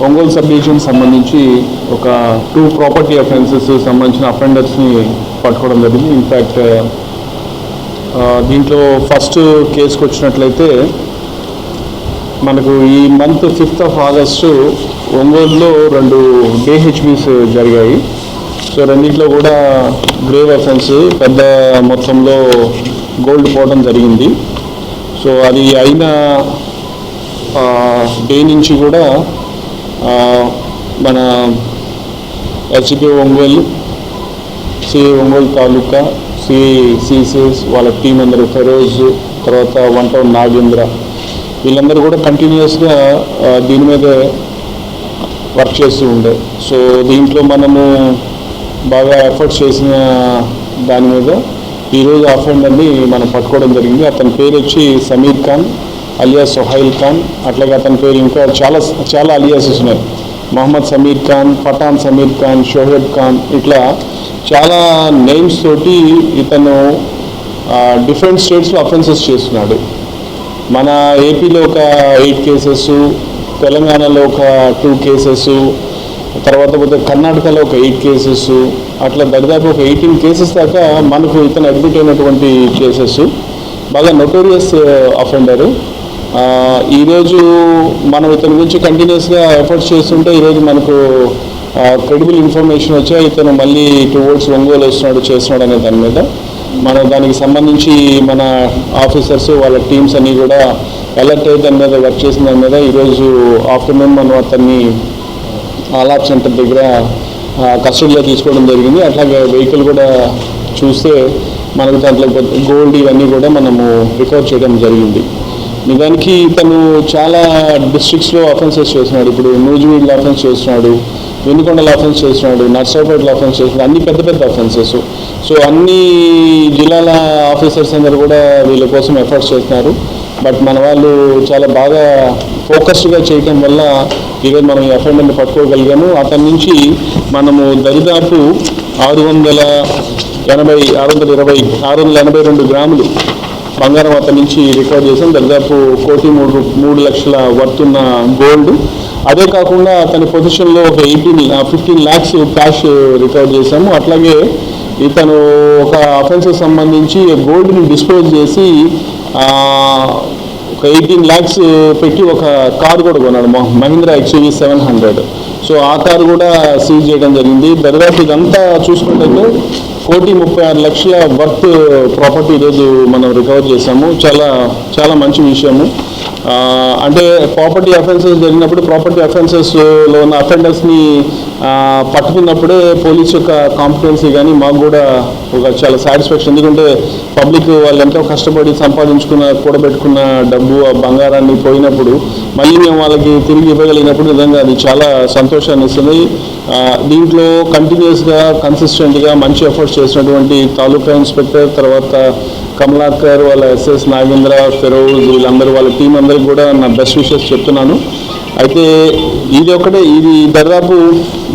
Ongole sub division సంబంధించి ఒక 2 property offences సంబంధించిన అఫెండర్స్ని పట్టుకోవడం జరిగింది. ఇన్ఫ్యాక్ట్ దీంట్లో ఫస్ట్ కేసుకు వచ్చినట్లయితే మనకు ఈ మంత్ 5th of August ఒంగోలులో 2 DHBs జరిగాయి. సో రెండింటిలో కూడా గ్రేవ్ అఫెన్స్, పెద్ద మొత్తంలో గోల్డ్ పోవడం జరిగింది. సో అది అయిన డే నుంచి కూడా మన ఎస్జిపి ఒంగోలు, సిఐ ఒంగోలు తాలూకా, సిఐ సిసిఎస్ వాళ్ళ టీం అందరూ, ఫెరోజ్, తర్వాత 1 Town నాగేంద్ర, వీళ్ళందరూ కూడా కంటిన్యూస్గా దీని మీదే వర్క్ చేస్తూ ఉండే. సో దీంట్లో మనము బాగా ఎఫర్ట్స్ చేసిన దాని మీద ఈరోజు అఫెండర్ని మనం పట్టుకోవడం జరిగింది. అతని పేరు వచ్చి సమీర్ ఖాన్ అలియాస్ సోహైల్ ఖాన్. అట్లాగే అతని పేరు ఇంకా చాలా అలియాసెస్ ఉన్నాయి. మొహమ్మద్ సమీర్ ఖాన్, పఠాన్ సమీర్ ఖాన్, షోహెబ్ ఖాన్, ఇట్లా చాలా నేమ్స్ తోటి ఇతను డిఫరెంట్ స్టేట్స్లో అఫెన్సెస్ చేస్తున్నాడు. మన ఏపీలో ఒక 8 కేసెస్, తెలంగాణలో ఒక 2 కేసెస్, తర్వాత పోతే కర్ణాటకలో ఒక 8 కేసెస్, అట్లా దరిదాపు ఒక 18 కేసెస్ దాకా మనకు ఇతను అడ్మిట్ అయినటువంటి కేసెస్. బాగా నోటోరియస్ అఫెండరు. ఈరోజు మనం ఇతని గురించి కంటిన్యూస్గా ఎఫర్ట్స్ చేస్తుంటే ఈరోజు మనకు క్రెడిబుల్ ఇన్ఫర్మేషన్ వచ్చా ఇతను మళ్ళీ టువర్డ్స్ ఒంగోలు చేస్తున్నాడు అనే దాని మీద మనం దానికి సంబంధించి మన ఆఫీసర్స్ వాళ్ళ టీమ్స్ అన్నీ కూడా అలర్ట్ అయ్యి దాని మీద వర్క్ చేసిన దాని మీద ఈరోజు ఆఫ్టర్నూన్ మనం అతన్ని ఆలాప్ సెంటర్ దగ్గర కస్టడీలో తీసుకోవడం జరిగింది. అట్లాగే వెహికల్ కూడా చూస్తే మనకు దాంట్లో గోల్డ్ ఇవన్నీ కూడా మనము రికవర్ చేయడం జరిగింది. నిజానికి ఇతను చాలా డిస్ట్రిక్ట్స్లో అఫెన్సెస్ చేస్తున్నాడు. ఇప్పుడు నూజివీడ్లో అఫెన్స్ చేస్తున్నాడు, వెనుకొండలో అఫెన్స్ చేస్తున్నాడు, నర్సాపేటలో అఫెన్స్ చేస్తున్నాడు, అన్ని పెద్ద పెద్ద అఫెన్సెస్. సో అన్ని జిల్లాల ఆఫీసర్స్ అందరూ కూడా వీళ్ళ కోసం ఎఫర్ట్స్ చేస్తున్నారు. బట్ మన వాళ్ళు చాలా బాగా ఫోకస్డ్గా చేయటం వల్ల ఈరోజు మనం ఈ అఫెండర్ని పట్టుకోగలిగాము. అతని నుంచి మనము దరిదాపు 682 గ్రాములు బంగారం అతని నుంచి రికవర్ చేసాం. దాదాపు 1,03,00,000 వర్త్ ఉన్న గోల్డ్. అదే కాకుండా అతని పొజిషన్లో ఒక 15 lakhs క్యాష్ రికవర్ చేసాము. అట్లాగే ఇతను ఒక అఫెన్స్కి సంబంధించి గోల్డ్ని డిస్పోజ్ చేసి ఒక 18 lakhs పెట్టి ఒక కారు కూడా కొన్నాడు, మహీంద్రా XUV 700. సో ఆ కారు కూడా సీజ్ చేయడం జరిగింది. దాదాపు ఇదంతా చూసుకుంటే 1,36,00,000 వర్త్ ప్రాపర్టీ ఈరోజు మనం రికవర్ చేసాము. చాలా మంచి విషయము. అంటే ప్రాపర్టీ అఫెన్సెస్ జరిగినప్పుడు, ప్రాపర్టీ అఫెన్సెస్లో ఉన్న అఫెండర్స్ని పట్టుకున్నప్పుడే పోలీస్ యొక్క కాంపిటెన్సీ కానీ మాకు కూడా ఒక చాలా సాటిస్ఫాక్షన్. ఎందుకంటే పబ్లిక్ వాళ్ళు ఎంతో కష్టపడి కూడబెట్టుకున్న డబ్బు, ఆ బంగారాన్ని పోయినప్పుడు మళ్ళీ మేము వాళ్ళకి తిరిగి ఇవ్వగలిగినప్పుడు నిజంగా అది చాలా సంతోషాన్ని ఇస్తుంది. దీంట్లో కంటిన్యూస్గా కన్సిస్టెంట్గా మంచి ఎఫర్ట్స్ చేసినటువంటి తాలూకా ఇన్స్పెక్టర్, తర్వాత కమలాకర్, వాళ్ళ SS నాగేంద్ర, ఫెరోజ్, వీళ్ళందరూ వాళ్ళ టీం అందరికి కూడా నా బెస్ట్ విషెస్ చెప్తున్నాను. అయితే ఇది దాదాపు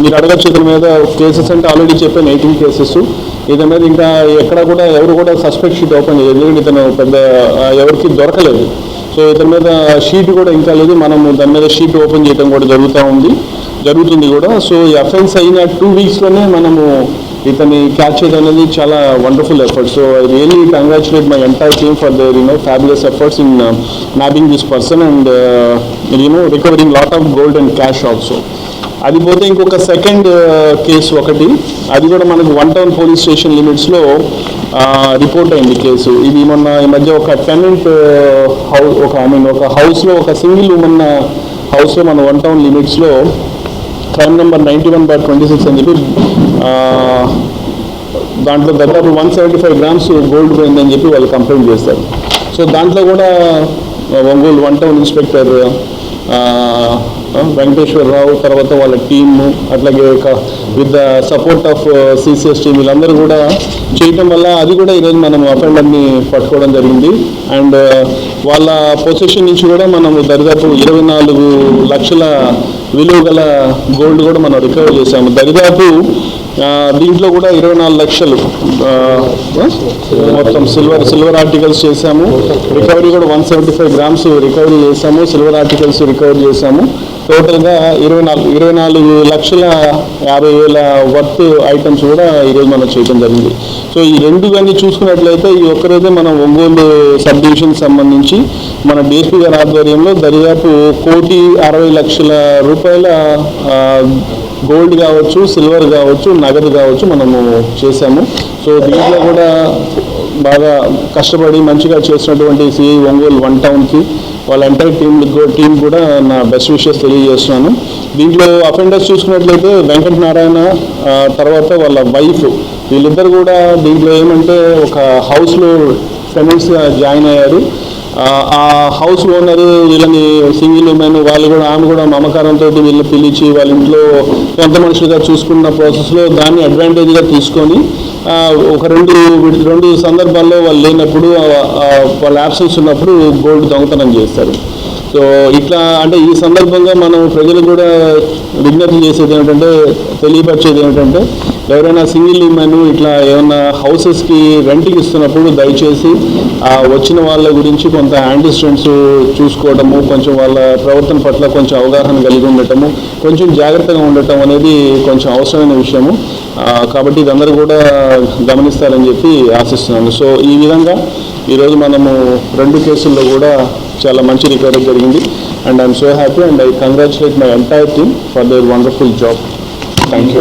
మీరు అడగచ్చు ఇతని మీద కేసెస్ అంటే ఆల్రెడీ చెప్పాను 18 కేసెస్. ఇతని మీద ఇంకా ఎక్కడ కూడా ఎవరు కూడా సస్పెక్ట్ షీట్ ఓపెన్ చేయలేదు, ఎందుకంటే ఇతను పెద్ద ఎవరికి దొరకలేదు. సో ఇతని మీద షీట్ కూడా ఇంకా లేదు. మనము దాని మీద షీట్ ఓపెన్ చేయడం కూడా జరుగుతుంది కూడా. సో ఈ అఫెన్స్ అయిన 2 weeksలోనే మనము ఇతన్ని క్యాచ్ చేయడం అనేది చాలా wonderful effort. So I really congratulate my entire team for their fabulous efforts in nabbing this person and recovering lot of gold and cash also. అది పోతే ఇంకొక సెకండ్ కేసు ఒకటి, అది కూడా మనకు 1 Town పోలీస్ స్టేషన్ లిమిట్స్లో రిపోర్ట్ అయింది case. ఇది మొన్న ఈ మధ్య ఒక టెనెంట్ ఒక హౌస్లో, ఒక సింగిల్ ఉమెన్ హౌస్లో మన 1 Town లిమిట్స్లో క్రైమ్ నెంబర్ 91/26 అని చెప్పి దాంట్లో దాదాపు 175 grams గోల్డ్ పోయిందని చెప్పి వాళ్ళు కంప్లైంట్ చేస్తారు. సో దాంట్లో కూడా ఒంగోలు 1 Town ఇన్స్పెక్టర్ వెంకటేశ్వరరావు, తర్వాత వాళ్ళ టీము, అట్లాగే with the support of CCS team, వీళ్ళందరూ కూడా చేయటం వల్ల అది కూడా ఈరోజు మనం అఫెండర్ని పట్టుకోవడం జరిగింది. అండ్ వాళ్ళ పొజిషన్ నుంచి కూడా మనము దాదాపు 24 లక్షల విలువ గల గోల్డ్ కూడా మనం రికవర్ చేసాము. దాదాపు దీంట్లో కూడా 24 లక్షలు మొత్తం సిల్వర్ ఆర్టికల్స్ చేసాము. రికవరీ కూడా 175 grams రికవరీ చేసాము, సిల్వర్ ఆర్టికల్స్ రికవర్ చేసాము. టోటల్గా 24,50,000 వర్త్ ఐటమ్స్ కూడా ఈరోజు మనం చేయడం జరిగింది. సో ఈ రెండు కానీ చూసుకున్నట్లయితే ఈ ఒక్కరోజే మనం ఒంగోలు సబ్ డివిజన్ సంబంధించి మన డిఎస్పీ గారి ఆధ్వర్యంలో దరిదాపు 1,60,00,000 రూపాయల గోల్డ్ కావచ్చు, సిల్వర్ కావచ్చు, నగదు కావచ్చు మనము చేశాము. సో దీంట్లో కూడా బాగా కష్టపడి మంచిగా చేసినటువంటి సిఐ ఒంగోలు 1 టౌన్కి వాళ్ళ ఎంటైర్ టీం కూడా నా బెస్ట్ విషెస్ తెలియజేస్తున్నాను. దీంట్లో అఫెండర్స్ చూసుకున్నట్లయితే వెంకటనారాయణ తర్వాత వాళ్ళ వైఫ్ వీళ్ళిద్దరు కూడా దీంట్లో ఏమంటే ఒక హౌస్లో టెనెంట్స్గా జాయిన్ అయ్యారు. ఆ హౌస్ ఓనర్ వీళ్ళని సింగిల్ ఉమెన్ వాళ్ళు కూడా ఆమె కూడా మమకారంతో వీళ్ళు పిలిచి వాళ్ళ ఇంట్లో కొంత మనుషులుగా చూసుకున్న ప్రాసెస్లో దాన్ని అడ్వాంటేజ్గా తీసుకొని ఒక రెండు సందర్భాల్లో వాళ్ళు లేనప్పుడు వాళ్ళ యాబ్సెన్స్ ఉన్నప్పుడు గోల్డ్ దొంగతనం చేస్తారు. సో ఇట్లా అంటే ఈ సందర్భంగా మనం ప్రజలు కూడా విజ్ఞప్తి చేసేది ఏమిటంటే, తెలియపరిచేది ఏమిటంటే, ఎవరైనా సింగిల్ ఉమెన్ ఇట్లా ఏమైనా హౌసెస్కి రెంట్కి ఇస్తున్నప్పుడు దయచేసి వచ్చిన వాళ్ళ గురించి కొంత యాంటిసిడెంట్స్ చూసుకోవడము, కొంచెం వాళ్ళ ప్రవర్తన పట్ల కొంచెం అవగాహన కలిగి ఉండటము, కొంచెం జాగ్రత్తగా ఉండటం అనేది కొంచెం అవసరమైన విషయము. కాబట్టి ఇదందరూ కూడా గమనిస్తారని చెప్పి ఆశిస్తున్నాను. సో ఈ విధంగా ఈరోజు మనము 2 కేసుల్లో కూడా చాలా మంచి రికవరీ జరిగింది. And I'm so happy and I congratulate my entire team for there wonderful job. Thank you.